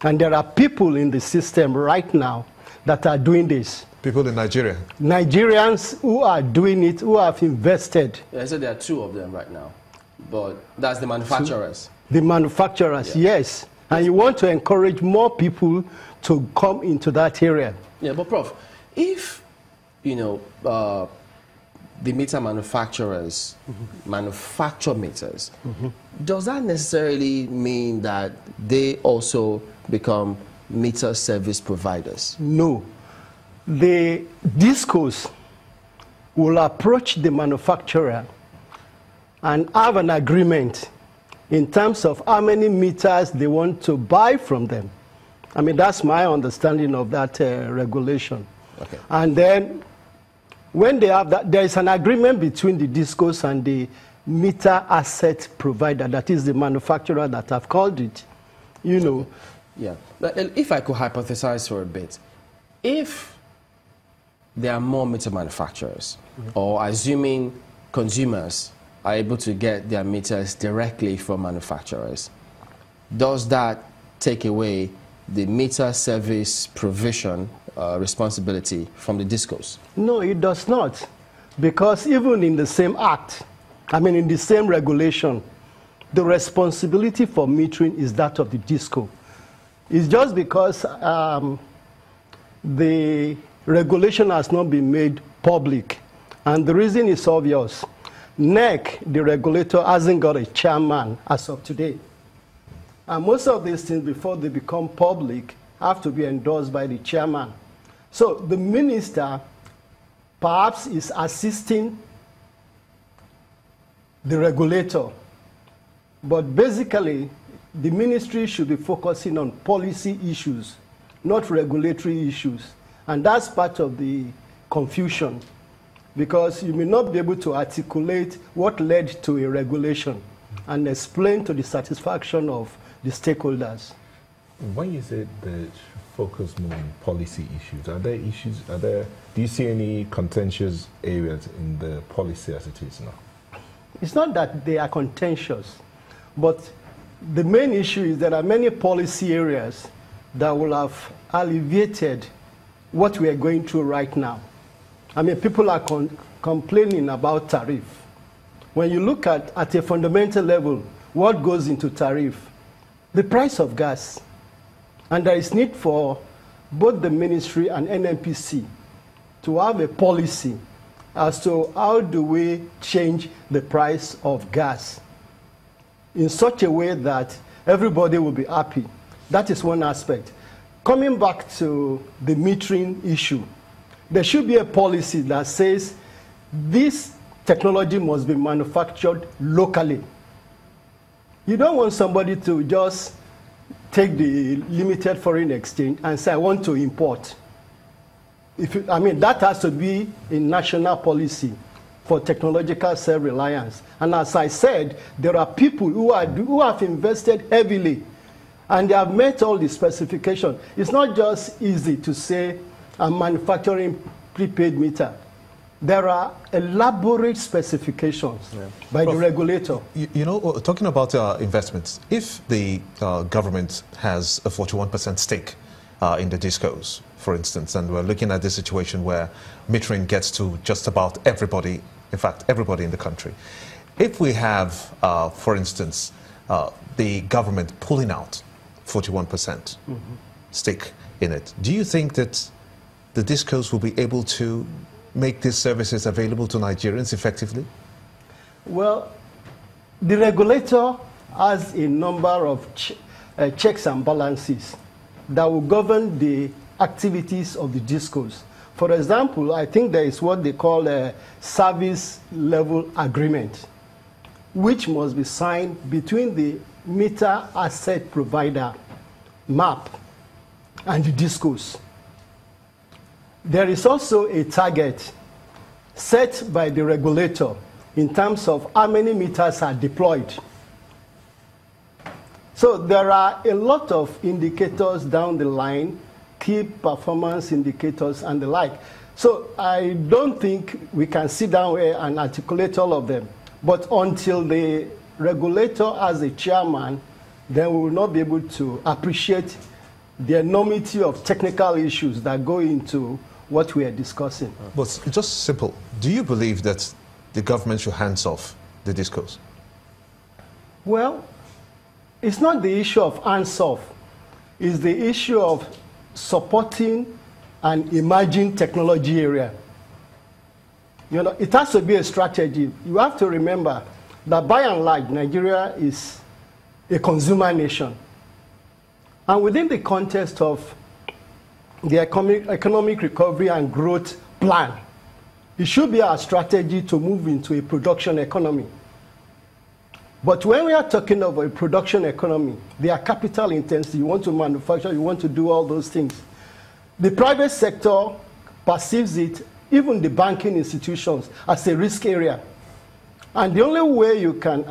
And there are people in the system right now that are doing this. People in Nigeria? Nigerians who are doing it, who have invested. Yeah, I said there are 2 of them right now, but that's the manufacturers. The manufacturers, yeah. Yes. And you want to encourage more people to come into that area. Yeah, but Prof, if, you know, the meter manufacturers manufacture meters, does that necessarily mean that they also become meter service providers? No. The discos will approach the manufacturer and have an agreement in terms of how many meters they want to buy from them. I mean, that's my understanding of that regulation. Okay. And then when they have that, there is an agreement between the discos and the meter asset provider, that is the manufacturer that I've called it, you know. Yeah, but if I could hypothesize for a bit, if there are more meter manufacturers, or assuming consumers are able to get their meters directly from manufacturers, does that take away the meter service provision responsibility from the discos? No, it does not. Because even in the same act, I mean in the same regulation, the responsibility for metering is that of the disco. It's just because the regulation has not been made public. And the reason is obvious. NEC, the regulator, hasn't got a chairman as of today. And most of these things, before they become public, have to be endorsed by the chairman. So the minister perhaps is assisting the regulator. But basically, the ministry should be focusing on policy issues, not regulatory issues. And that's part of the confusion, because you may not be able to articulate what led to a regulation and explain to the satisfaction of the stakeholders. When you say they focus more on policy issues, do you see any contentious areas in the policy as it is now? It's not that they are contentious, but the main issue is there are many policy areas that will have alleviated what we are going through right now. I mean, people are complaining about tariff. When you look at a fundamental level, what goes into tariff? The price of gas. And there is need for both the ministry and NNPC to have a policy as to how do we change the price of gas in such a way that everybody will be happy. That is one aspect. Coming back to the metering issue, there should be a policy that says this technology must be manufactured locally. You don't want somebody to just take the limited foreign exchange and say, I want to import. I mean, that has to be a national policy for technological self-reliance. And as I said, there are people who have invested heavily and they have met all the specifications. It's not just easy to say I'm manufacturing prepaid meter. There are elaborate specifications by the regulator. You know, talking about investments, if the government has a 41% stake in the discos, for instance, and we're looking at this situation where metering gets to just about everybody, in fact, everybody in the country. If we have, for instance, the government pulling out 41% stake in it, do you think that the discos will be able to make these services available to Nigerians effectively? Well, the regulator has a number of checks and balances that will govern the activities of the discos. For example, I think there is what they call a service level agreement, which must be signed between the meter asset provider, MAP, and the discos. There is also a target set by the regulator in terms of how many meters are deployed. So there are a lot of indicators down the line, key performance indicators and the like. So I don't think we can sit down here and articulate all of them. But until the regulator has a chairman, then we will not be able to appreciate the enormity of technical issues that go into what we are discussing. But just simple. Do you believe that the government should hands off the discos? Well, it's not the issue of hands off. It's the issue of supporting an emerging technology area. You know, it has to be a strategy. You have to remember that by and large, Nigeria is a consumer nation. And within the context of the economic recovery and growth plan, it should be our strategy to move into a production economy. But when we are talking of a production economy, they are capital intensive. You want to manufacture, you want to do all those things. The private sector perceives it, even the banking institutions, as a risk area. And the only way you can